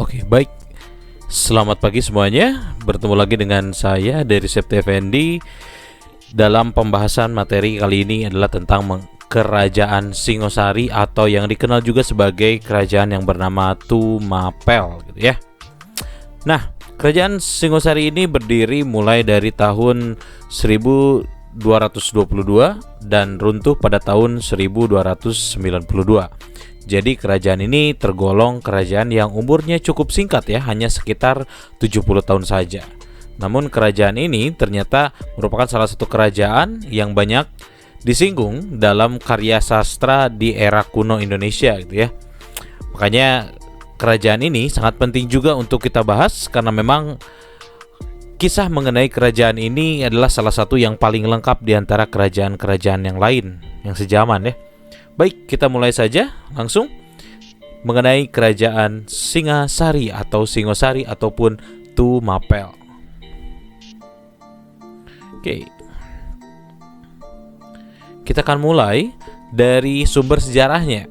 Oke, baik. Selamat pagi semuanya. Bertemu lagi dengan saya dari Septi Effendi. Dalam pembahasan materi kali ini adalah tentang Kerajaan Singosari atau yang dikenal juga sebagai kerajaan yang bernama Tumapel gitu ya. Nah, Kerajaan Singosari ini berdiri mulai dari tahun 1222 dan runtuh pada tahun 1292. Jadi kerajaan ini tergolong kerajaan yang umurnya cukup singkat ya, hanya sekitar 70 tahun saja. Namun kerajaan ini ternyata merupakan salah satu kerajaan yang banyak disinggung dalam karya sastra di era kuno Indonesia gitu ya. Makanya kerajaan ini sangat penting juga untuk kita bahas karena memang kisah mengenai kerajaan ini adalah salah satu yang paling lengkap di antara kerajaan-kerajaan yang lain yang sejaman ya. Baik, kita mulai saja langsung mengenai kerajaan Singasari atau Singosari ataupun Tumapel. Oke. Kita akan mulai dari sumber sejarahnya.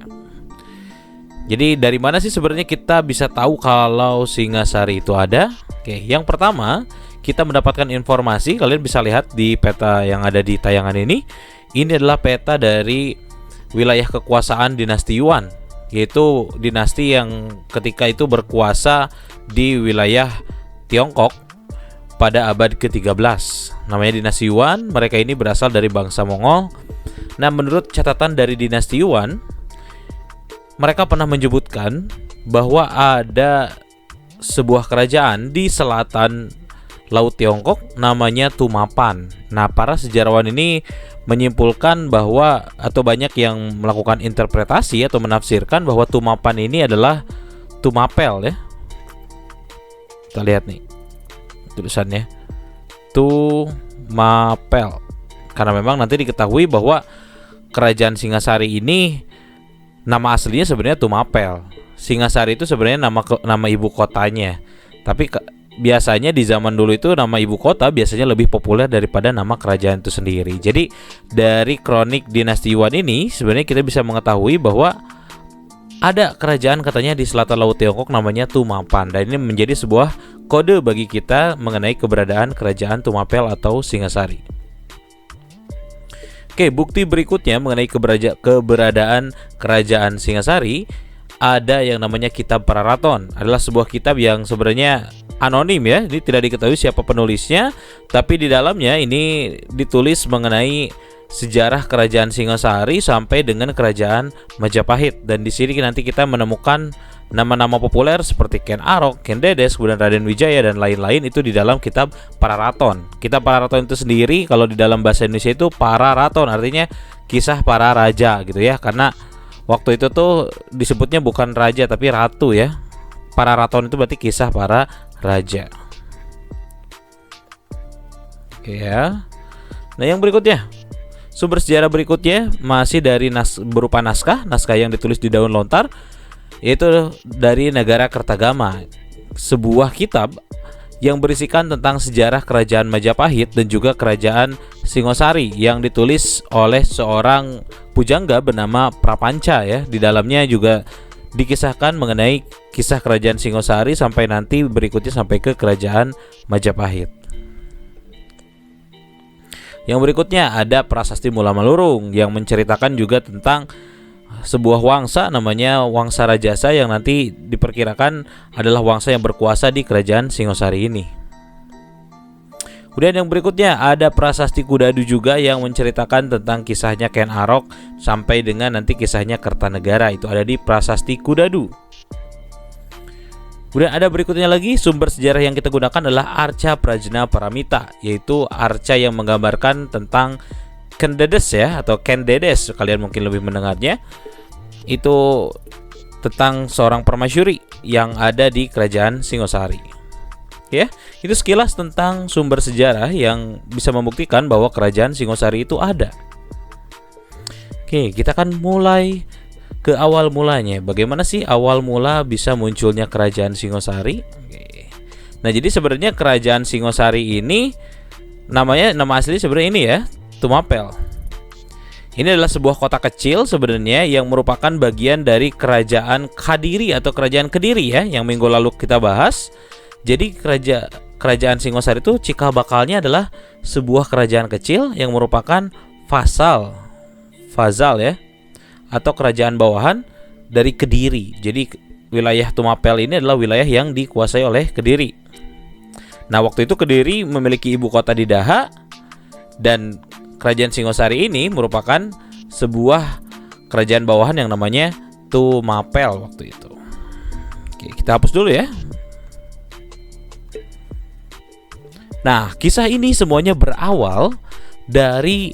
Jadi dari mana sih sebenarnya kita bisa tahu kalau Singasari itu ada? Oke, yang pertama kita mendapatkan informasi, kalian bisa lihat di peta yang ada di tayangan ini. Ini adalah peta dari wilayah kekuasaan dinasti Yuan, yaitu dinasti yang ketika itu berkuasa di wilayah Tiongkok pada abad ke-13. Namanya dinasti Yuan, mereka ini berasal dari bangsa Mongol. Nah, menurut catatan dari dinasti Yuan, mereka pernah menyebutkan bahwa ada sebuah kerajaan di selatan Laut Tiongkok namanya Tumapan. Nah, para sejarawan ini menyimpulkan bahwa atau banyak yang melakukan interpretasi atau menafsirkan bahwa Tumapan ini adalah Tumapel ya. Kita lihat nih tulisannya Tumapel. Karena memang nanti diketahui bahwa kerajaan Singasari ini nama aslinya sebenarnya Tumapel. Singasari itu sebenarnya nama ibu kotanya. Tapi biasanya di zaman dulu itu nama ibu kota biasanya lebih populer daripada nama kerajaan itu sendiri. Jadi dari kronik dinasti Yuan ini sebenarnya kita bisa mengetahui bahwa ada kerajaan katanya di selatan Laut Tiongkok namanya Tumapan. Dan ini menjadi sebuah kode bagi kita mengenai keberadaan kerajaan Tumapel atau Singasari. Oke, bukti berikutnya mengenai keberadaan kerajaan Singasari ada yang namanya Kitab Pararaton. Adalah sebuah kitab yang sebenarnya anonim ya, ini tidak diketahui siapa penulisnya, tapi di dalamnya ini ditulis mengenai sejarah kerajaan Singasari sampai dengan kerajaan Majapahit. Dan di sini nanti kita menemukan nama-nama populer seperti Ken Arok, Ken Dedes, kemudian Raden Wijaya dan lain-lain itu di dalam Kitab Pararaton. Kitab Pararaton itu sendiri kalau di dalam bahasa Indonesia itu Pararaton, artinya kisah para raja gitu ya, karena waktu itu tuh disebutnya bukan raja tapi ratu ya. Pararaton itu berarti kisah para raja. Oke ya. Nah, yang berikutnya, sumber sejarah berikutnya masih dari berupa naskah yang ditulis di daun lontar, yaitu dari negara Kertagama, sebuah kitab yang berisikan tentang sejarah kerajaan Majapahit dan juga kerajaan Singosari yang ditulis oleh seorang pujangga bernama Prapanca ya. Di dalamnya juga dikisahkan mengenai kisah kerajaan Singosari sampai nanti berikutnya sampai ke kerajaan Majapahit. Yang berikutnya ada Prasasti Mula Malurung yang menceritakan juga tentang sebuah wangsa namanya Wangsa Rajasa yang nanti diperkirakan adalah wangsa yang berkuasa di kerajaan Singosari ini. Kemudian yang berikutnya ada Prasasti Kudadu juga yang menceritakan tentang kisahnya Ken Arok sampai dengan nanti kisahnya Kertanegara, itu ada di Prasasti Kudadu. Kemudian ada berikutnya lagi sumber sejarah yang kita gunakan adalah Arca Prajna Paramita, yaitu arca yang menggambarkan tentang Ken Dedes ya, atau Ken Dedes kalian mungkin lebih mendengarnya. Itu tentang seorang permasyuri yang ada di kerajaan Singosari. Ya, itu sekilas tentang sumber sejarah yang bisa membuktikan bahwa kerajaan Singosari itu ada. Oke, kita akan mulai ke awal mulanya. Bagaimana sih awal mula bisa munculnya kerajaan Singosari? Oke. Nah, jadi sebenarnya kerajaan Singosari ini nama asli sebenarnya ini ya, Tumapel. Ini adalah sebuah kota kecil sebenarnya yang merupakan bagian dari kerajaan Kadiri atau kerajaan Kediri ya, yang minggu lalu kita bahas. Jadi kerajaan Singosari itu cikal bakalnya adalah sebuah kerajaan kecil yang merupakan Fazal ya, atau kerajaan bawahan dari Kediri. Jadi wilayah Tumapel ini adalah wilayah yang dikuasai oleh Kediri. Nah, waktu itu Kediri memiliki ibu kota di Daha, dan kerajaan Singosari ini merupakan sebuah kerajaan bawahan yang namanya Tumapel waktu itu. Oke, kita hapus dulu ya. Nah, kisah ini semuanya berawal dari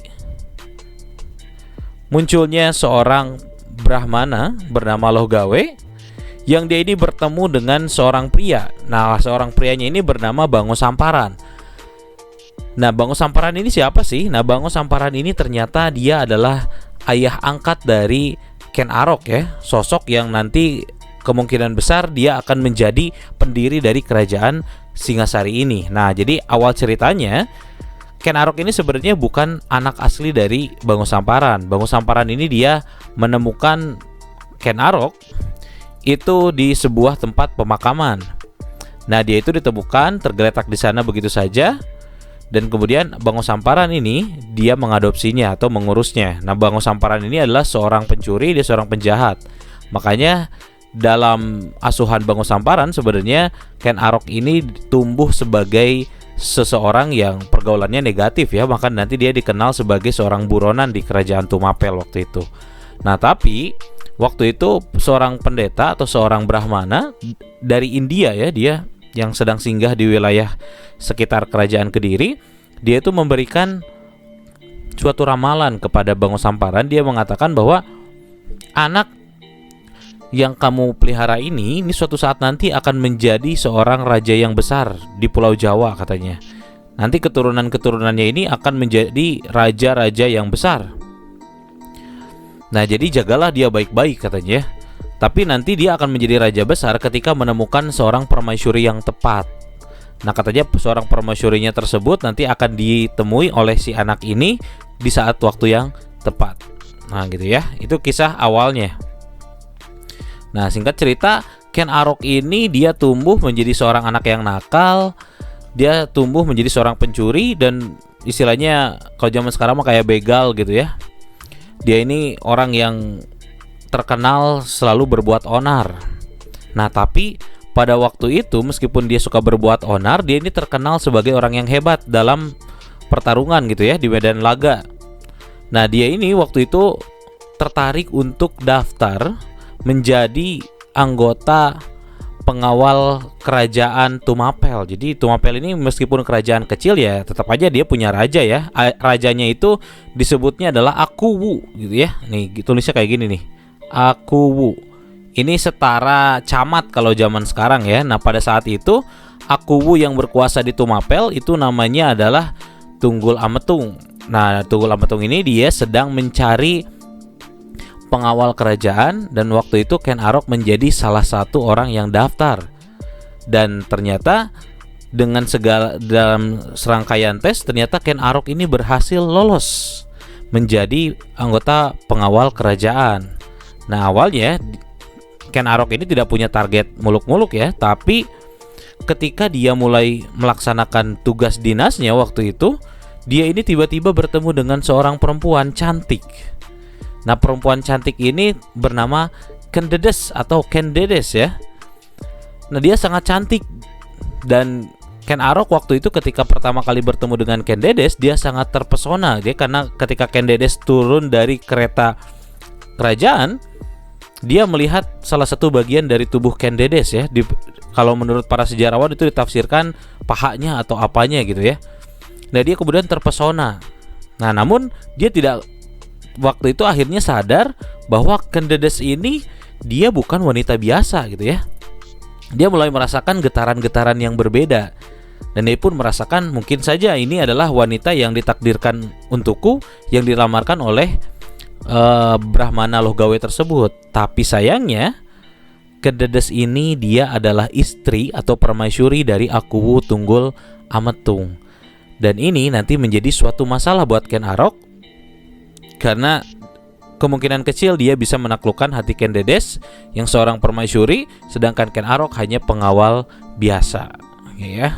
munculnya seorang Brahmana bernama Lohgawe, yang dia ini bertemu dengan seorang pria. Nah, seorang prianya ini bernama Bango Samparan. Nah, Bango Samparan ini siapa sih? Nah, Bango Samparan ini ternyata dia adalah ayah angkat dari Ken Arok ya, sosok yang nanti kemungkinan besar dia akan menjadi pendiri dari kerajaan Singasari ini. Nah, jadi awal ceritanya Ken Arok ini sebenarnya bukan anak asli dari Bango Samparan. Bango Samparan ini dia menemukan Ken Arok itu di sebuah tempat pemakaman. Nah, dia itu ditemukan tergeletak di sana begitu saja. Dan kemudian Bango Samparan ini dia mengadopsinya atau mengurusnya. Nah, Bango Samparan ini adalah seorang pencuri, dia seorang penjahat. Makanya dalam asuhan Bango Samparan sebenarnya Ken Arok ini tumbuh sebagai seseorang yang pergaulannya negatif ya. Maka nanti dia dikenal sebagai seorang buronan di kerajaan Tumapel waktu itu. Nah, tapi waktu itu seorang pendeta atau seorang Brahmana dari India ya, dia yang sedang singgah di wilayah sekitar kerajaan Kediri, dia itu memberikan suatu ramalan kepada Bango Samparan. Dia mengatakan bahwa anak yang kamu pelihara ini suatu saat nanti akan menjadi seorang raja yang besar di Pulau Jawa katanya. Nanti keturunan-keturunannya ini akan menjadi raja-raja yang besar. Nah, jadi jagalah dia baik-baik katanya. Tapi nanti dia akan menjadi raja besar ketika menemukan seorang permaisuri yang tepat. Nah, katanya seorang permaisurinya tersebut nanti akan ditemui oleh si anak ini di saat waktu yang tepat. Nah, gitu ya. Itu kisah awalnya. Nah, singkat cerita, Ken Arok ini dia tumbuh menjadi seorang anak yang nakal. Dia tumbuh menjadi seorang pencuri, dan istilahnya kalau zaman sekarang mah kayak begal gitu ya. Dia ini orang yang terkenal selalu berbuat onar. Nah, tapi pada waktu itu meskipun dia suka berbuat onar, dia ini terkenal sebagai orang yang hebat dalam pertarungan gitu ya, di medan laga. Nah, dia ini waktu itu tertarik untuk daftar menjadi anggota pengawal kerajaan Tumapel. Jadi Tumapel ini meskipun kerajaan kecil ya, tetap aja dia punya raja ya. Rajanya itu disebutnya adalah Akuwu gitu ya. Nih, tulisnya kayak gini nih. Akuwu. Ini setara camat kalau zaman sekarang ya. Nah, pada saat itu Akuwu yang berkuasa di Tumapel itu namanya adalah Tunggul Ametung. Nah, Tunggul Ametung ini dia sedang mencari pengawal kerajaan, dan waktu itu Ken Arok menjadi salah satu orang yang daftar. Dan ternyata dengan segala dalam serangkaian tes, ternyata Ken Arok ini berhasil lolos menjadi anggota pengawal kerajaan. Nah, awalnya Ken Arok ini tidak punya target muluk-muluk ya, tapi ketika dia mulai melaksanakan tugas dinasnya waktu itu, dia ini tiba-tiba bertemu dengan seorang perempuan cantik. Nah, perempuan cantik ini bernama Kendedes atau Kendedes ya. Nah, dia sangat cantik, dan Ken Arok waktu itu ketika pertama kali bertemu dengan Kendedes, dia sangat terpesona dia, karena ketika Kendedes turun dari kereta kerajaan, dia melihat salah satu bagian dari tubuh Kendedes ya. Kalau menurut para sejarawan itu ditafsirkan pahanya atau apanya gitu ya. Nah, dia kemudian terpesona. Nah, namun dia tidak waktu itu akhirnya sadar bahwa Kendedes ini dia bukan wanita biasa gitu ya. Dia mulai merasakan getaran-getaran yang berbeda, dan dia pun merasakan mungkin saja ini adalah wanita yang ditakdirkan untukku, yang dilamarkan oleh Brahmana Lohgawe tersebut. Tapi sayangnya Kendedes ini dia adalah istri atau permaisuri dari Akuwu Tunggul Ametung. Dan ini nanti menjadi suatu masalah buat Ken Arok, karena kemungkinan kecil dia bisa menaklukkan hati Ken Dedes yang seorang permaisuri, sedangkan Ken Arok hanya pengawal biasa. Ya.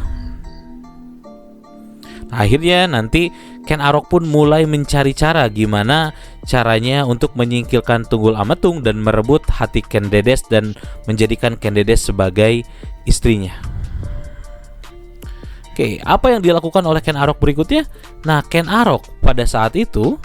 Akhirnya nanti Ken Arok pun mulai mencari cara gimana caranya untuk menyingkirkan Tunggul Ametung dan merebut hati Ken Dedes dan menjadikan Ken Dedes sebagai istrinya. Oke, apa yang dilakukan oleh Ken Arok berikutnya? Nah, Ken Arok pada saat itu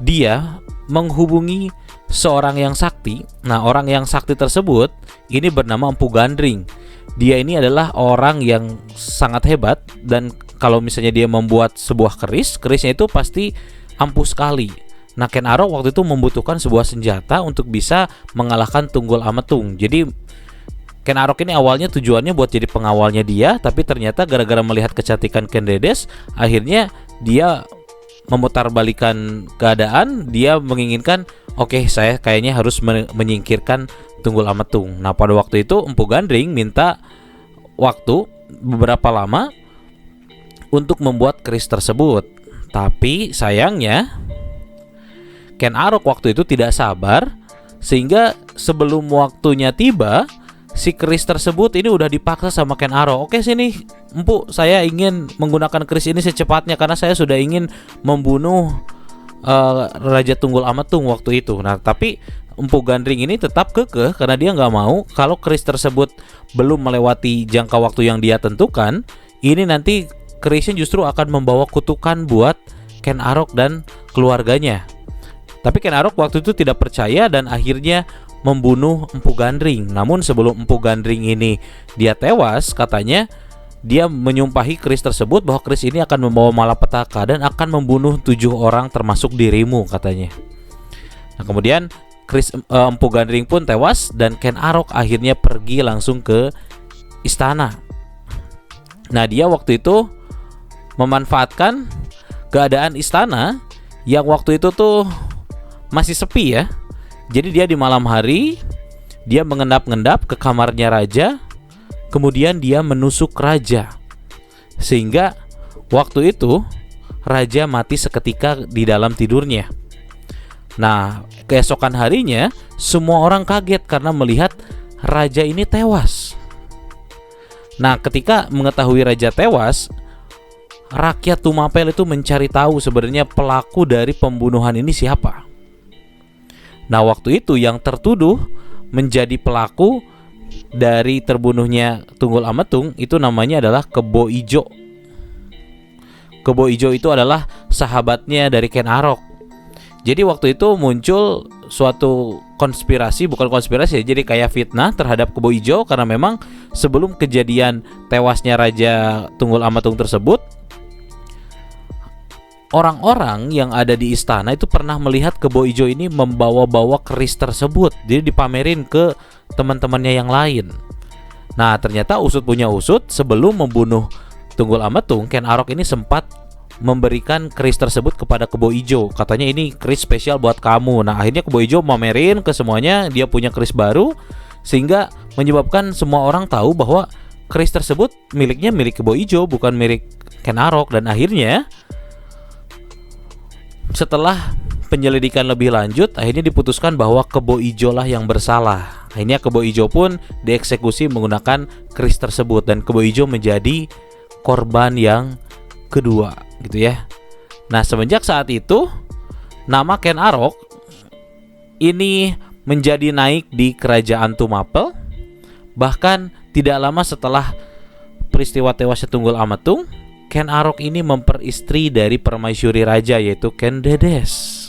dia menghubungi seorang yang sakti. Nah, orang yang sakti tersebut ini bernama Empu Gandring. Dia ini adalah orang yang sangat hebat, dan kalau misalnya dia membuat sebuah kerisnya itu pasti ampuh sekali. Nah, Ken Arok waktu itu membutuhkan sebuah senjata untuk bisa mengalahkan Tunggul Ametung. Jadi Ken Arok ini awalnya tujuannya buat jadi pengawalnya dia, tapi ternyata gara-gara melihat kecantikan Ken Dedes, akhirnya dia memutarbalikan keadaan. Dia menginginkan, oke, saya kayaknya harus menyingkirkan Tunggul Ametung. Nah, pada waktu itu Empu Gandring minta waktu beberapa lama untuk membuat keris tersebut. Tapi sayangnya Ken Arok waktu itu tidak sabar, sehingga sebelum waktunya tiba, si keris tersebut ini udah dipaksa sama Ken Arok. Oke, sini Empu, saya ingin menggunakan keris ini secepatnya karena saya sudah ingin membunuh Raja Tunggul Ametung waktu itu. Nah, tapi Empu Gandring ini tetap kekeh karena dia nggak mau kalau keris tersebut belum melewati jangka waktu yang dia tentukan, ini nanti kerisnya justru akan membawa kutukan buat Ken Arok dan keluarganya. Tapi Ken Arok waktu itu tidak percaya dan akhirnya membunuh Empu Gandring. Namun sebelum Empu Gandring ini dia tewas, katanya dia menyumpahi keris tersebut bahwa keris ini akan membawa malapetaka dan akan membunuh 7 orang termasuk dirimu, katanya. Nah, kemudian Empu Gandring pun tewas dan Ken Arok akhirnya pergi langsung ke istana. Nah, dia waktu itu memanfaatkan keadaan istana yang waktu itu tuh masih sepi ya. Jadi dia di malam hari dia mengendap-endap ke kamarnya raja, kemudian dia menusuk raja, sehingga waktu itu raja mati seketika di dalam tidurnya. Nah, keesokan harinya semua orang kaget karena melihat raja ini tewas. Nah, ketika mengetahui raja tewas, rakyat Tumapel itu mencari tahu sebenarnya pelaku dari pembunuhan ini siapa. Nah, waktu itu yang tertuduh menjadi pelaku dari terbunuhnya Tunggul Ametung itu namanya adalah Kebo Ijo. Kebo Ijo itu adalah sahabatnya dari Ken Arok. Jadi waktu itu muncul suatu konspirasi, bukan konspirasi, jadi kayak fitnah terhadap Kebo Ijo karena memang sebelum kejadian tewasnya Raja Tunggul Ametung tersebut, orang-orang yang ada di istana itu pernah melihat Kebo Ijo ini membawa-bawa keris tersebut. Jadi dipamerin ke teman-temannya yang lain. Nah, ternyata usut punya usut, sebelum membunuh Tunggul Ametung, Ken Arok ini sempat memberikan keris tersebut kepada Kebo Ijo. Katanya ini keris spesial buat kamu. Nah, akhirnya Kebo Ijo mamerin ke semuanya dia punya keris baru, sehingga menyebabkan semua orang tahu bahwa keris tersebut milik Kebo Ijo, bukan milik Ken Arok. Dan akhirnya setelah penyelidikan lebih lanjut, akhirnya diputuskan bahwa Kebo Ijo lah yang bersalah. Akhirnya Kebo Ijo pun dieksekusi menggunakan keris tersebut dan Kebo Ijo menjadi korban yang kedua, gitu ya. Nah, semenjak saat itu nama Ken Arok ini menjadi naik di kerajaan Tumapel. Bahkan tidak lama setelah peristiwa tewasnya Tunggul Ametung, Ken Arok ini memperistri dari permaisuri raja yaitu Ken Dedes.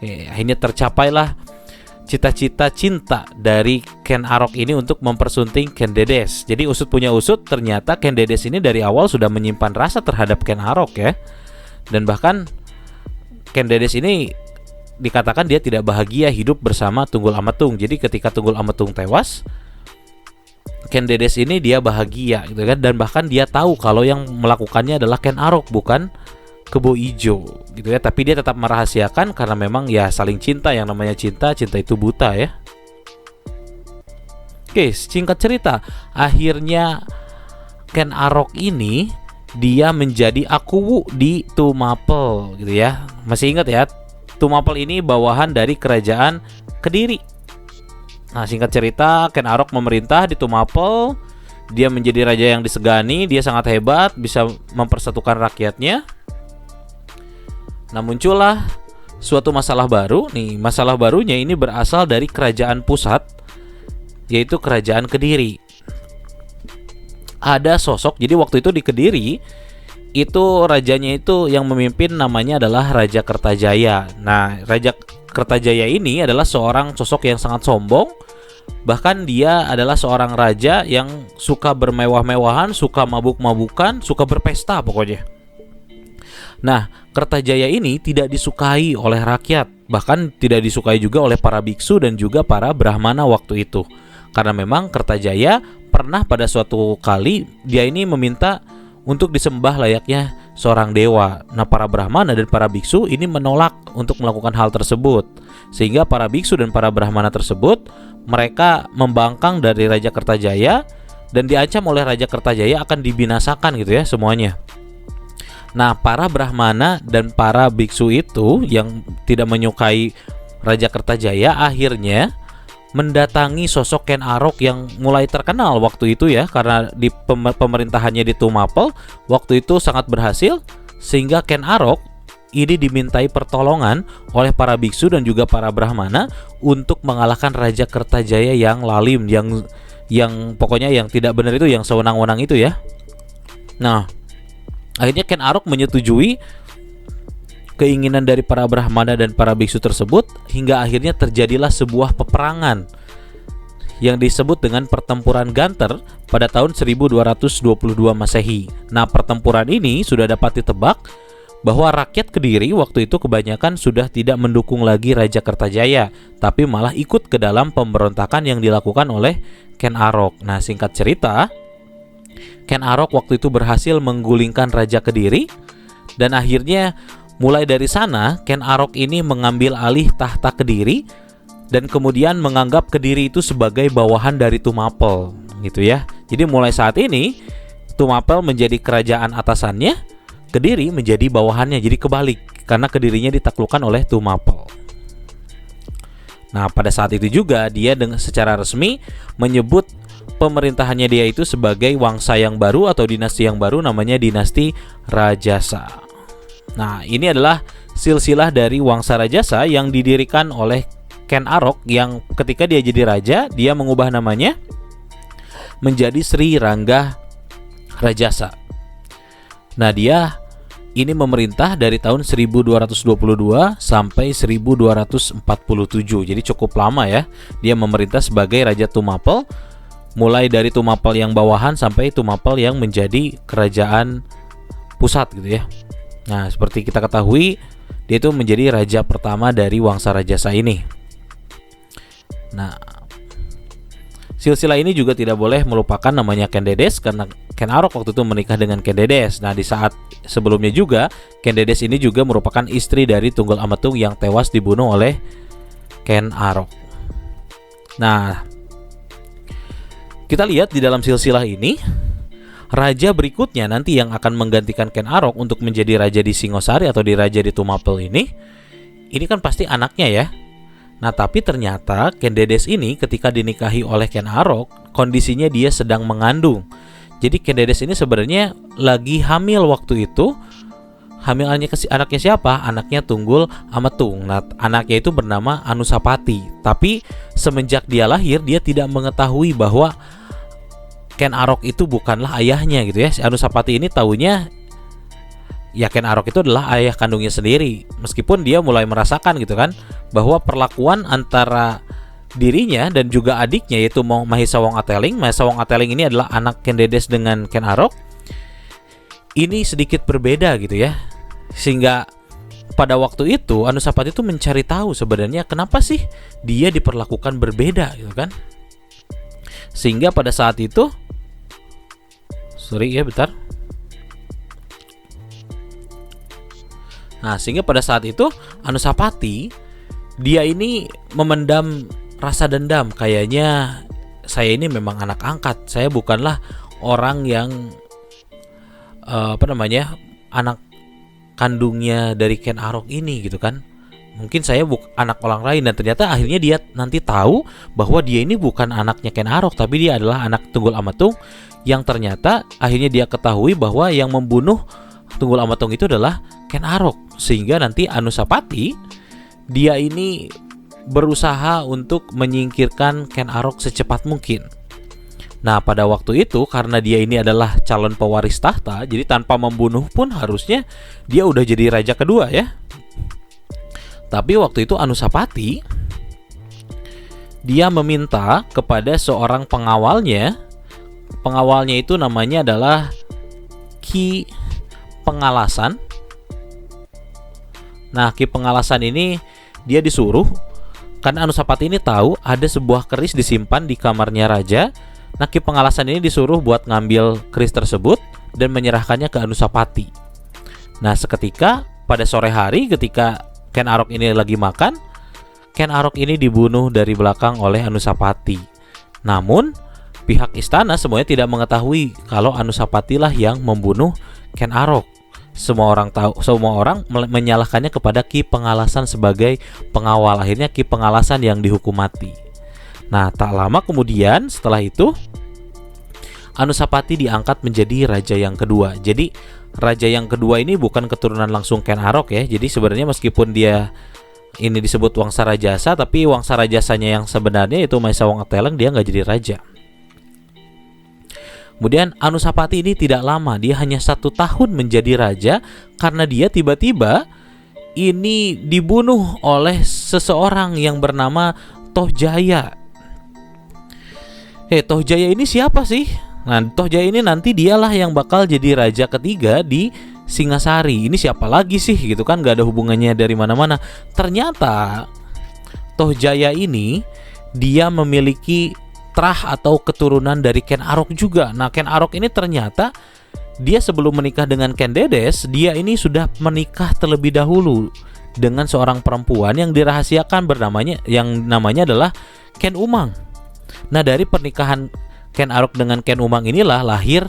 Akhirnya tercapailah cita-cita cinta dari Ken Arok ini untuk mempersunting Ken Dedes. Jadi usut punya usut, ternyata Ken Dedes ini dari awal sudah menyimpan rasa terhadap Ken Arok ya. Dan bahkan Ken Dedes ini dikatakan dia tidak bahagia hidup bersama Tunggul Ametung. Jadi ketika Tunggul Ametung tewas, Ken Dedes ini dia bahagia gitu kan, dan bahkan dia tahu kalau yang melakukannya adalah Ken Arok bukan Kebo Ijo gitu ya, tapi dia tetap merahasiakan karena memang ya saling cinta, yang namanya cinta itu buta ya. Oke, singkat cerita, akhirnya Ken Arok ini dia menjadi Akuwu di Tumapel gitu ya. Masih ingat ya Tumapel ini bawahan dari kerajaan Kediri. Nah, singkat cerita, Ken Arok memerintah di Tumapel. Dia menjadi raja yang disegani, dia sangat hebat, bisa mempersatukan rakyatnya. Nah, muncullah suatu masalah baru. Nih, masalah barunya ini berasal dari kerajaan pusat, yaitu kerajaan Kediri. Ada sosok, jadi waktu itu di Kediri itu rajanya itu yang memimpin namanya adalah Raja Kertajaya. Nah, Raja Kertajaya ini adalah seorang sosok yang sangat sombong. Bahkan dia adalah seorang raja yang suka bermewah-mewahan, suka mabuk-mabukan, suka berpesta pokoknya. Nah, Kertajaya ini tidak disukai oleh rakyat, bahkan tidak disukai juga oleh para biksu dan juga para brahmana waktu itu. Karena memang Kertajaya pernah pada suatu kali dia ini meminta untuk disembah layaknya seorang dewa. Nah, para brahmana dan para biksu ini menolak untuk melakukan hal tersebut. Sehingga para biksu dan para brahmana tersebut, mereka membangkang dari Raja Kertajaya dan diancam oleh Raja Kertajaya akan dibinasakan gitu ya semuanya. Nah, para brahmana dan para biksu itu yang tidak menyukai Raja Kertajaya akhirnya mendatangi sosok Ken Arok yang mulai terkenal waktu itu ya, karena di pemerintahannya di Tumapel waktu itu sangat berhasil, sehingga Ken Arok ini dimintai pertolongan oleh para biksu dan juga para brahmana untuk mengalahkan Raja Kertajaya yang lalim, yang pokoknya yang tidak benar itu, yang sewenang-wenang itu ya. Nah, akhirnya Ken Arok menyetujui keinginan dari para brahmana dan para biksu tersebut, hingga akhirnya terjadilah sebuah peperangan yang disebut dengan pertempuran Ganter pada tahun 1222 Masehi. Nah, pertempuran ini sudah dapat ditebak bahwa rakyat Kediri waktu itu kebanyakan sudah tidak mendukung lagi Raja Kertajaya, tapi malah ikut ke dalam pemberontakan yang dilakukan oleh Ken Arok. Nah, singkat cerita, Ken Arok waktu itu berhasil menggulingkan Raja Kediri, dan akhirnya mulai dari sana Ken Arok ini mengambil alih tahta Kediri dan kemudian menganggap Kediri itu sebagai bawahan dari Tumapel gitu ya. Jadi mulai saat ini Tumapel menjadi kerajaan atasannya, Kediri menjadi bawahannya. Jadi kebalik, karena Kedirinya ditaklukkan oleh Tumapel. Nah, pada saat itu juga dia secara resmi menyebut pemerintahannya dia itu sebagai wangsa yang baru atau dinasti yang baru, namanya dinasti Rajasa. Nah, ini adalah silsilah dari Wangsa Rajasa yang didirikan oleh Ken Arok, yang ketika dia jadi raja, dia mengubah namanya menjadi Sri Rangga Rajasa. Nah, dia ini memerintah dari tahun 1222 sampai 1247. Jadi cukup lama ya. Dia memerintah sebagai Raja Tumapel, mulai dari Tumapel yang bawahan sampai Tumapel yang menjadi kerajaan pusat gitu ya. Nah, seperti kita ketahui, dia itu menjadi raja pertama dari Wangsa Rajasa ini. Nah, silsilah ini juga tidak boleh melupakan namanya Ken Dedes, karena Ken Arok waktu itu menikah dengan Ken Dedes. Nah, di saat sebelumnya juga Ken Dedes ini juga merupakan istri dari Tunggul Ametung yang tewas dibunuh oleh Ken Arok. Nah, kita lihat di dalam silsilah ini, raja berikutnya nanti yang akan menggantikan Ken Arok untuk menjadi raja di Singosari atau di raja di Tumapel ini kan pasti anaknya ya. Nah, tapi ternyata Ken Dedes ini ketika dinikahi oleh Ken Arok, kondisinya dia sedang mengandung. Jadi Ken Dedes ini sebenarnya lagi hamil waktu itu. Hamil anaknya siapa? Anaknya Tunggul Ametung. Nah, anaknya itu bernama Anusapati. Tapi semenjak dia lahir, dia tidak mengetahui bahwa Ken Arok itu bukanlah ayahnya gitu ya. Si Anusapati ini taunya ya Ken Arok itu adalah ayah kandungnya sendiri. Meskipun dia mulai merasakan gitu kan, bahwa perlakuan antara dirinya dan juga adiknya yaitu Mahisa Wong Ateling. Mahisa Wong Ateling ini adalah anak Ken Dedes dengan Ken Arok. Ini sedikit berbeda gitu ya. Sehingga pada waktu itu Anusapati itu mencari tahu sebenarnya kenapa sih dia diperlakukan berbeda gitu kan. Sehingga pada saat itu sehingga pada saat itu Anusapati dia ini memendam rasa dendam. Kayaknya saya ini memang anak angkat, saya bukanlah orang yang anak kandungnya dari Ken Arok ini gitu kan. mungkin saya anak orang lain. Dan ternyata akhirnya dia nanti tahu bahwa dia ini bukan anaknya Ken Arok, tapi dia adalah anak Tunggul Amatung, yang ternyata akhirnya dia ketahui bahwa yang membunuh Tunggul Amatung itu adalah Ken Arok. Sehingga nanti Anusapati dia ini berusaha untuk menyingkirkan Ken Arok secepat mungkin. Nah, pada waktu itu karena dia ini adalah calon pewaris tahta, jadi tanpa membunuh pun harusnya dia udah jadi raja kedua ya. Tapi waktu itu Anusapati dia meminta kepada seorang pengawalnya. Pengawalnya itu namanya adalah Ki Pengalasan. Nah, Ki Pengalasan ini dia disuruh karena Anusapati ini tahu ada sebuah keris disimpan di kamarnya raja. Nah, Ki Pengalasan ini disuruh buat ngambil keris tersebut dan menyerahkannya ke Anusapati. Nah, seketika pada sore hari ketika Ken Arok ini lagi makan, Ken Arok ini dibunuh dari belakang oleh Anusapati. Namun, pihak istana semuanya tidak mengetahui kalau Anusapati lah yang membunuh Ken Arok. Semua orang menyalahkannya kepada Ki Pengalasan sebagai pengawal. Akhirnya Ki Pengalasan yang dihukum mati. Nah, tak lama kemudian setelah itu Anusapati diangkat menjadi raja yang kedua. Jadi raja yang kedua ini bukan keturunan langsung Ken Arok ya. Jadi sebenarnya meskipun dia ini disebut Wangsa Rajasa, tapi Wangsa Rajasanya yang sebenarnya itu Maesawang Ateleng, dia nggak jadi raja. Kemudian Anusapati ini tidak lama, dia hanya 1 tahun menjadi raja karena dia tiba-tiba ini dibunuh oleh seseorang yang bernama Tohjaya. Tohjaya ini siapa sih? Nah, Tohjaya ini nanti dialah yang bakal jadi raja ketiga di Singasari. Ini siapa lagi sih gitu kan, gak ada hubungannya dari mana-mana. Ternyata Tohjaya ini dia memiliki trah atau keturunan dari Ken Arok juga. Nah, Ken Arok ini ternyata dia sebelum menikah dengan Ken Dedes, dia ini sudah menikah terlebih dahulu dengan seorang perempuan yang dirahasiakan yang namanya adalah Ken Umang. Nah, dari pernikahan Ken Arok dengan Ken Umang inilah lahir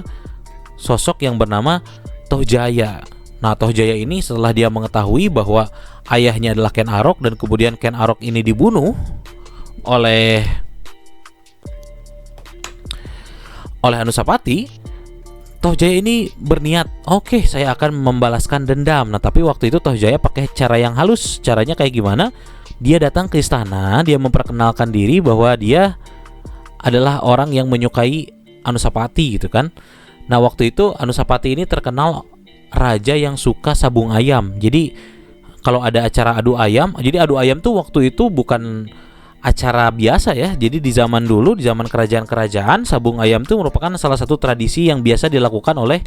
sosok yang bernama Tohjaya. Nah, Tohjaya ini setelah dia mengetahui bahwa ayahnya adalah Ken Arok dan kemudian Ken Arok ini dibunuh oleh Anusapati, Tohjaya ini berniat, oke, saya akan membalaskan dendam. Nah, tapi waktu itu Tohjaya pakai cara yang halus. Caranya kayak gimana? Dia datang ke istana, dia memperkenalkan diri bahwa dia adalah orang yang menyukai Anusapati gitu kan. Nah, waktu itu Anusapati ini terkenal raja yang suka sabung ayam. Jadi kalau ada acara adu ayam, jadi adu ayam tuh waktu itu bukan acara biasa ya. Jadi di zaman dulu, di zaman kerajaan-kerajaan, sabung ayam tuh merupakan salah satu tradisi yang biasa dilakukan oleh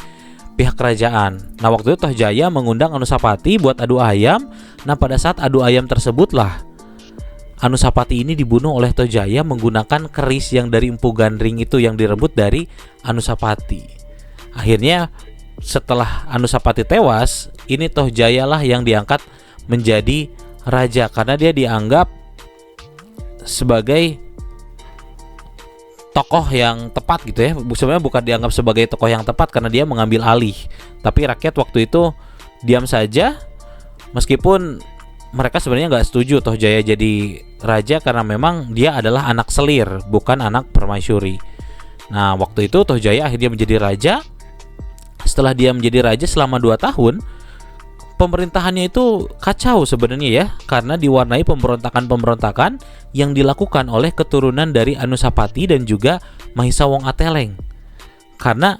pihak kerajaan. Nah, waktu itu Tohjaya mengundang Anusapati buat adu ayam. Nah, pada saat adu ayam tersebutlah Anusapati ini dibunuh oleh Tohjaya menggunakan keris yang dari Empu Gandring itu yang direbut dari Anusapati. Akhirnya setelah Anusapati tewas, ini Tohjaya lah yang diangkat menjadi raja karena dia dianggap sebagai tokoh yang tepat gitu ya. Sebenarnya bukan dianggap sebagai tokoh yang tepat karena dia mengambil alih. Tapi rakyat waktu itu diam saja, meskipun mereka sebenarnya nggak setuju Tohjaya jadi raja karena memang dia adalah anak selir, bukan anak permaisuri. Nah, waktu itu Tohjaya akhirnya menjadi raja. Setelah dia menjadi raja selama 2 tahun, pemerintahannya itu kacau sebenarnya ya, karena diwarnai pemberontakan-pemberontakan yang dilakukan oleh keturunan dari Anusapati dan juga Mahisawang Ateleng. Karena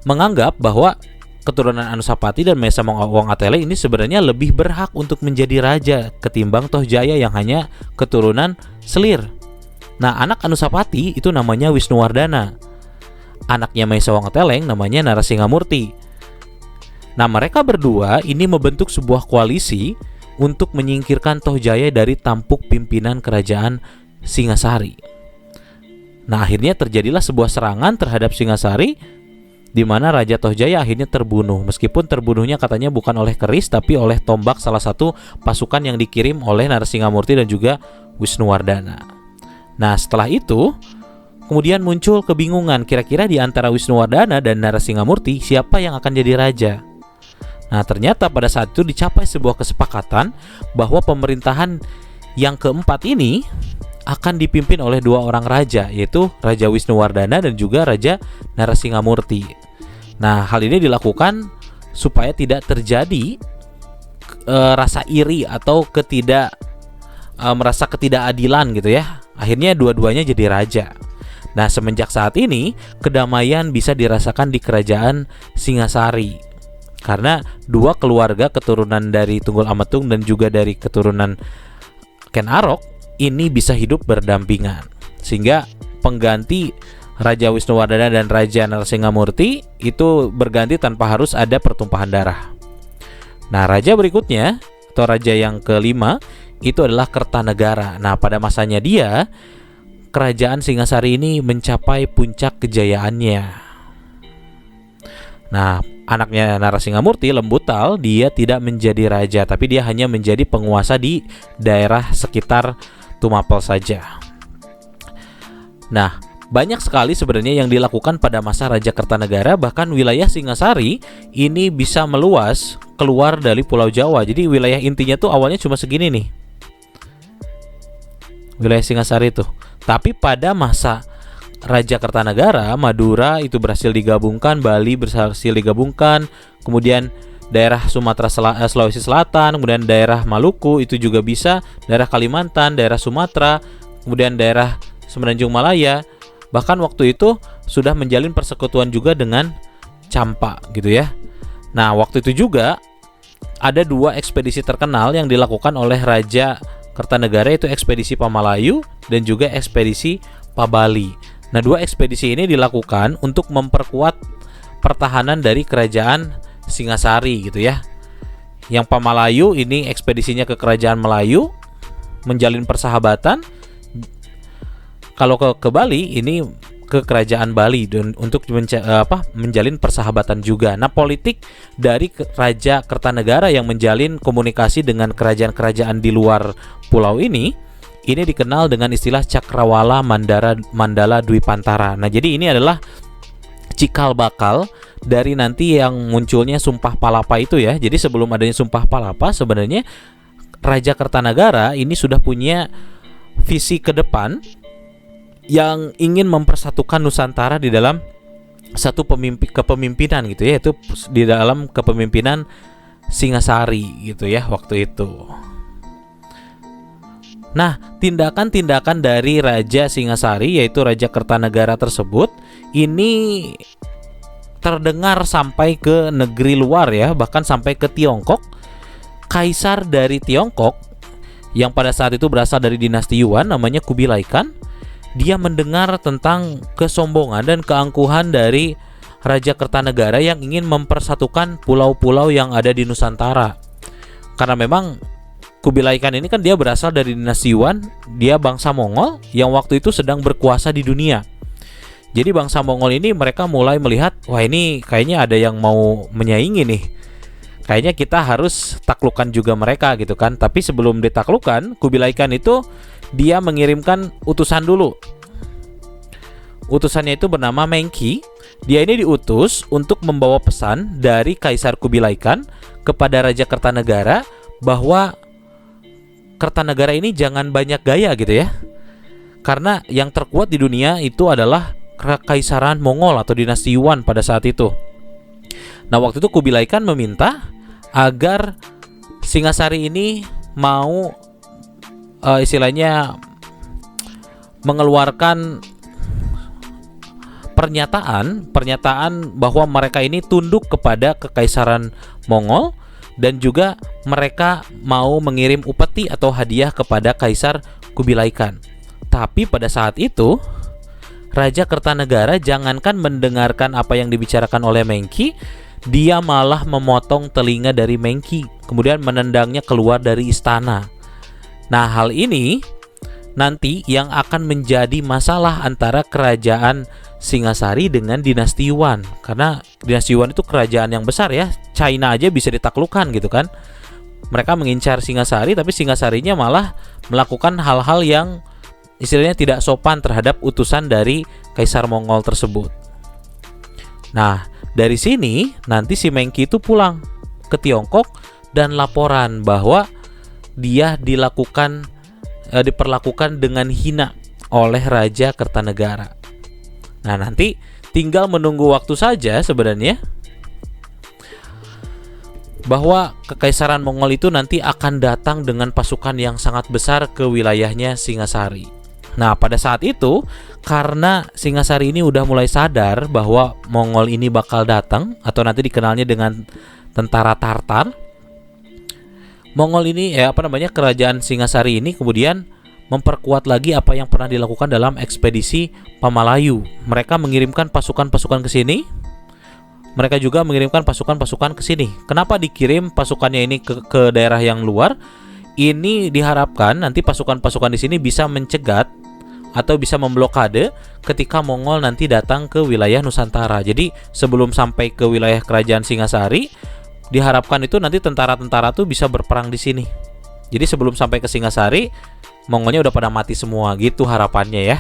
menganggap bahwa keturunan Anusapati dan Mahisawang Ateleng ini sebenarnya lebih berhak untuk menjadi raja ketimbang Tohjaya yang hanya keturunan selir. Nah, anak Anusapati itu namanya Wisnuwardana. Anaknya Mahisawang Ateleng namanya Narasingamurti. Nah, mereka berdua ini membentuk sebuah koalisi untuk menyingkirkan Tohjaya dari tampuk pimpinan kerajaan Singasari. Nah, akhirnya terjadilah sebuah serangan terhadap Singasari di mana Raja Tohjaya akhirnya terbunuh. Meskipun terbunuhnya katanya bukan oleh keris tapi oleh tombak salah satu pasukan yang dikirim oleh Narasingamurti dan juga Wisnuwardana. Nah, setelah itu kemudian muncul kebingungan, kira-kira di antara Wisnuwardana dan Narasingamurti siapa yang akan jadi raja. Nah, ternyata pada saat itu dicapai sebuah kesepakatan bahwa pemerintahan yang keempat ini akan dipimpin oleh dua orang raja, yaitu Raja Wisnuwardana dan juga Raja Narasingamurti. Nah, hal ini dilakukan supaya tidak terjadi rasa iri atau merasa ketidakadilan gitu ya. Akhirnya dua-duanya jadi raja. Nah, semenjak saat ini kedamaian bisa dirasakan di kerajaan Singasari, karena dua keluarga keturunan dari Tunggul Ametung dan juga dari keturunan Ken Arok ini bisa hidup berdampingan, sehingga pengganti Raja Wisnuwardana dan Raja Narasingamurti itu berganti tanpa harus ada pertumpahan darah. Nah, raja berikutnya atau raja yang kelima itu adalah Kertanegara. Nah, pada masanya dia, kerajaan Singasari ini mencapai puncak kejayaannya. Nah, anaknya Narasingamurti, Lembutal, dia tidak menjadi raja, tapi dia hanya menjadi penguasa di daerah sekitar Tumapel saja. Nah, banyak sekali sebenarnya yang dilakukan pada masa Raja Kertanegara. Bahkan wilayah Singasari ini bisa meluas keluar dari Pulau Jawa. Jadi wilayah intinya tuh awalnya cuma segini nih, wilayah Singasari itu. Tapi pada masa Raja Kertanegara, Madura itu berhasil digabungkan, Bali berhasil digabungkan, kemudian daerah Sulawesi Selatan, kemudian daerah Maluku itu juga bisa, daerah Kalimantan, daerah Sumatera, kemudian daerah Semenanjung Malaya. Bahkan waktu itu sudah menjalin persekutuan juga dengan Campa gitu ya. Nah, waktu itu juga ada dua ekspedisi terkenal yang dilakukan oleh Raja Kertanegara, yaitu ekspedisi Pamalayu dan juga ekspedisi Pabali. Nah, dua ekspedisi ini dilakukan untuk memperkuat pertahanan dari kerajaan Singasari gitu ya. Yang Pamalayu ini ekspedisinya ke kerajaan Melayu, menjalin persahabatan. Kalau ke Bali ini ke kerajaan Bali dan untuk menjalin persahabatan juga. Nah, politik dari Raja Kertanegara yang menjalin komunikasi dengan kerajaan-kerajaan di luar pulau ini dikenal dengan istilah Cakrawala Mandala Dwipantara. Nah, jadi ini adalah cikal bakal dari nanti yang munculnya Sumpah Palapa itu ya. Jadi sebelum adanya Sumpah Palapa, sebenarnya Raja Kertanegara ini sudah punya visi ke depan yang ingin mempersatukan Nusantara di dalam satu kepemimpinan gitu ya, yaitu di dalam kepemimpinan Singasari gitu ya waktu itu. Nah, tindakan-tindakan dari Raja Singasari, yaitu Raja Kertanegara tersebut, ini terdengar sampai ke negeri luar ya, bahkan sampai ke Tiongkok. Kaisar dari Tiongkok yang pada saat itu berasal dari dinasti Yuan, namanya Kubilai Khan, dia mendengar tentang kesombongan dan keangkuhan dari Raja Kertanegara yang ingin mempersatukan pulau-pulau yang ada di Nusantara. Karena memang Kubilai Khan ini kan dia berasal dari dinasti Yuan, dia bangsa Mongol yang waktu itu sedang berkuasa di dunia. Jadi bangsa Mongol ini mereka mulai melihat, wah ini kayaknya ada yang mau menyaingi nih. Kayaknya kita harus taklukkan juga mereka gitu kan. Tapi sebelum ditaklukkan, Kubilai Khan itu dia mengirimkan utusan dulu. Utusannya itu bernama Mengki. Dia ini diutus untuk membawa pesan dari Kaisar Kubilai Khan kepada Raja Kertanegara bahwa Kertanegara ini jangan banyak gaya gitu ya. Karena yang terkuat di dunia itu adalah Kekaisaran Mongol atau dinasti Yuan pada saat itu. Nah, waktu itu Kubilai Khan meminta agar Singasari ini mau istilahnya mengeluarkan pernyataan bahwa mereka ini tunduk kepada Kekaisaran Mongol dan juga mereka mau mengirim upeti atau hadiah kepada Kaisar Kubilai Khan. Tapi pada saat itu Raja Kertanegara jangankan mendengarkan apa yang dibicarakan oleh Mengki, dia malah memotong telinga dari Mengki, kemudian menendangnya keluar dari istana. Nah, hal ini nanti yang akan menjadi masalah antara kerajaan Singasari dengan dinasti Yuan. Karena dinasti Yuan itu kerajaan yang besar ya, China aja bisa ditaklukkan gitu kan. Mereka mengincar Singasari, tapi Singasarinya malah melakukan hal-hal yang istilahnya tidak sopan terhadap utusan dari Kaisar Mongol tersebut. Nah, dari sini nanti si Mengki itu pulang. ke Tiongkok dan laporan bahwa dia diperlakukan dengan hina oleh Raja Kertanegara. Nah, nanti tinggal menunggu waktu saja sebenarnya bahwa Kekaisaran Mongol itu nanti akan datang dengan pasukan yang sangat besar ke wilayahnya Singasari. Nah, pada saat itu karena Singasari ini udah mulai sadar bahwa Mongol ini bakal datang atau nanti dikenalnya dengan tentara Tartar, Mongol ini kerajaan Singasari ini kemudian memperkuat lagi apa yang pernah dilakukan dalam ekspedisi Pamalayu. Mereka mengirimkan pasukan-pasukan ke sini. Mereka juga mengirimkan pasukan-pasukan ke sini. Kenapa dikirim pasukannya ini ke daerah yang luar? Ini diharapkan nanti pasukan-pasukan di sini bisa mencegat atau bisa memblokade ketika Mongol nanti datang ke wilayah Nusantara. Jadi sebelum sampai ke wilayah kerajaan Singasari, diharapkan itu nanti tentara-tentara tuh bisa berperang di sini. Jadi sebelum sampai ke Singasari, Mongolnya udah pada mati semua, gitu harapannya ya.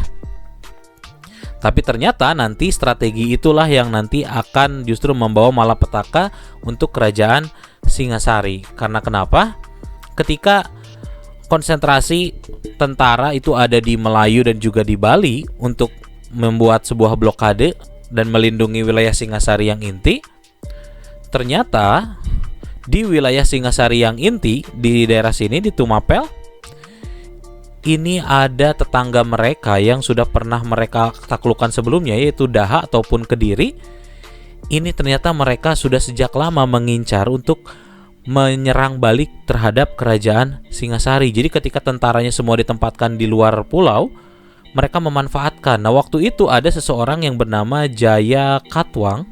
Tapi ternyata nanti strategi itulah yang nanti akan justru membawa malapetaka untuk kerajaan Singasari. Karena kenapa? Ketika konsentrasi tentara itu ada di Melayu dan juga di Bali untuk membuat sebuah blokade dan melindungi wilayah Singasari yang inti, ternyata di wilayah Singasari yang inti, di daerah sini, di Tumapel, ini ada tetangga mereka yang sudah pernah mereka taklukkan sebelumnya, yaitu Daha ataupun Kediri. Ini ternyata mereka sudah sejak lama mengincar untuk menyerang balik terhadap kerajaan Singasari. Jadi ketika tentaranya semua ditempatkan di luar pulau, mereka memanfaatkan. Nah, waktu itu ada seseorang yang bernama Jaya Katwang.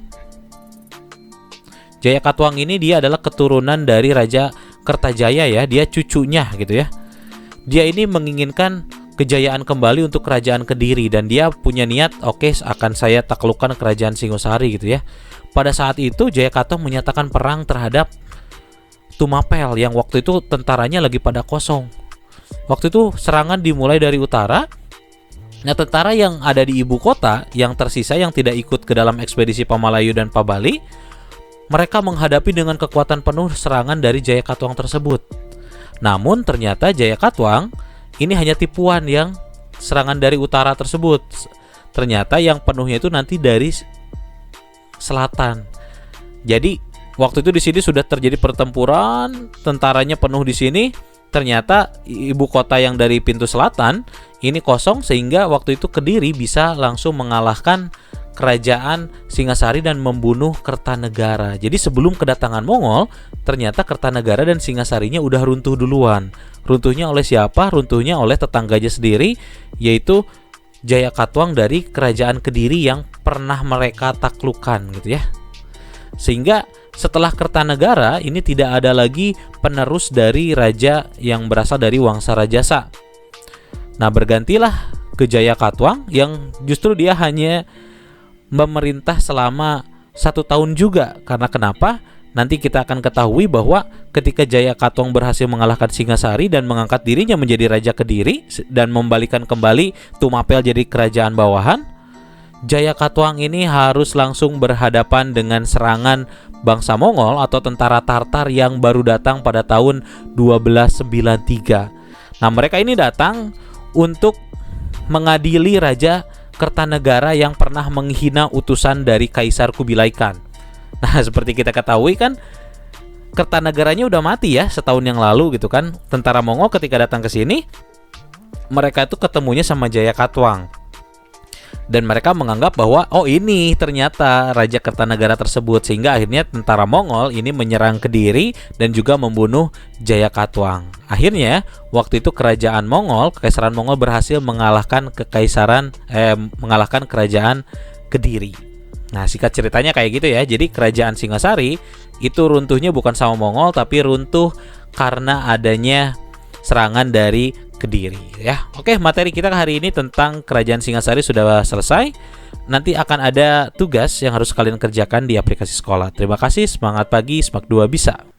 Jaya Katwang ini dia adalah keturunan dari Raja Kertajaya ya, dia cucunya gitu ya. Dia ini menginginkan kejayaan kembali untuk kerajaan Kediri dan dia punya niat, oke, akan saya taklukkan kerajaan Singosari gitu ya. Pada saat itu Jaya Katwang menyatakan perang terhadap Tumapel yang waktu itu tentaranya lagi pada kosong. Waktu itu serangan dimulai dari utara. Nah, tentara yang ada di ibu kota yang tersisa yang tidak ikut ke dalam ekspedisi Pamalayu dan Pabali, mereka menghadapi dengan kekuatan penuh serangan dari Jaya Katwang tersebut. Namun ternyata Jaya Katwang ini hanya tipuan yang serangan dari utara tersebut. Ternyata yang penuhnya itu nanti dari selatan. Jadi waktu itu di sini sudah terjadi pertempuran, tentaranya penuh di sini. Ternyata ibu kota yang dari pintu selatan ini kosong sehingga waktu itu Kediri bisa langsung mengalahkan kerajaan Singasari dan membunuh Kertanegara. Jadi sebelum kedatangan Mongol, ternyata Kertanegara dan Singasarinya udah runtuh duluan. Runtuhnya oleh siapa? Runtuhnya oleh tetangganya sendiri, yaitu Jaya Katwang dari kerajaan Kediri yang pernah mereka taklukkan gitu ya. Sehingga setelah Kertanegara ini tidak ada lagi penerus dari raja yang berasal dari Wangsa Rajasa. Nah, bergantilah ke Jaya Katwang yang justru dia hanya memerintah selama 1 tahun juga. Karena kenapa? Nanti kita akan ketahui bahwa ketika Jaya Katwang berhasil mengalahkan Singasari dan mengangkat dirinya menjadi Raja Kediri dan membalikan kembali Tumapel jadi kerajaan bawahan, Jaya Katwang ini harus langsung berhadapan dengan serangan bangsa Mongol atau tentara Tartar yang baru datang pada tahun 1293. Nah, mereka ini datang untuk mengadili Raja Kertanegara yang pernah menghina utusan dari Kaisar Kubilai Khan. Nah, seperti kita ketahui kan, Kertanegaranya udah mati ya setahun yang lalu gitu kan. Tentara Mongol ketika datang ke sini, mereka itu ketemunya sama Jaya Katwang. Dan mereka menganggap bahwa oh ini ternyata Raja Kertanegara tersebut, sehingga akhirnya tentara Mongol ini menyerang Kediri dan juga membunuh Jaya Katwang. Akhirnya waktu itu kerajaan Mongol, Kekaisaran Mongol berhasil mengalahkan mengalahkan kerajaan Kediri. Nah, singkat ceritanya kayak gitu ya. Jadi kerajaan Singasari itu runtuhnya bukan sama Mongol tapi runtuh karena adanya serangan dari Kediri ya. Oke, materi kita hari ini tentang kerajaan Singasari sudah selesai. Nanti akan ada tugas yang harus kalian kerjakan di aplikasi sekolah. Terima kasih, semangat pagi, Semak 2 bisa.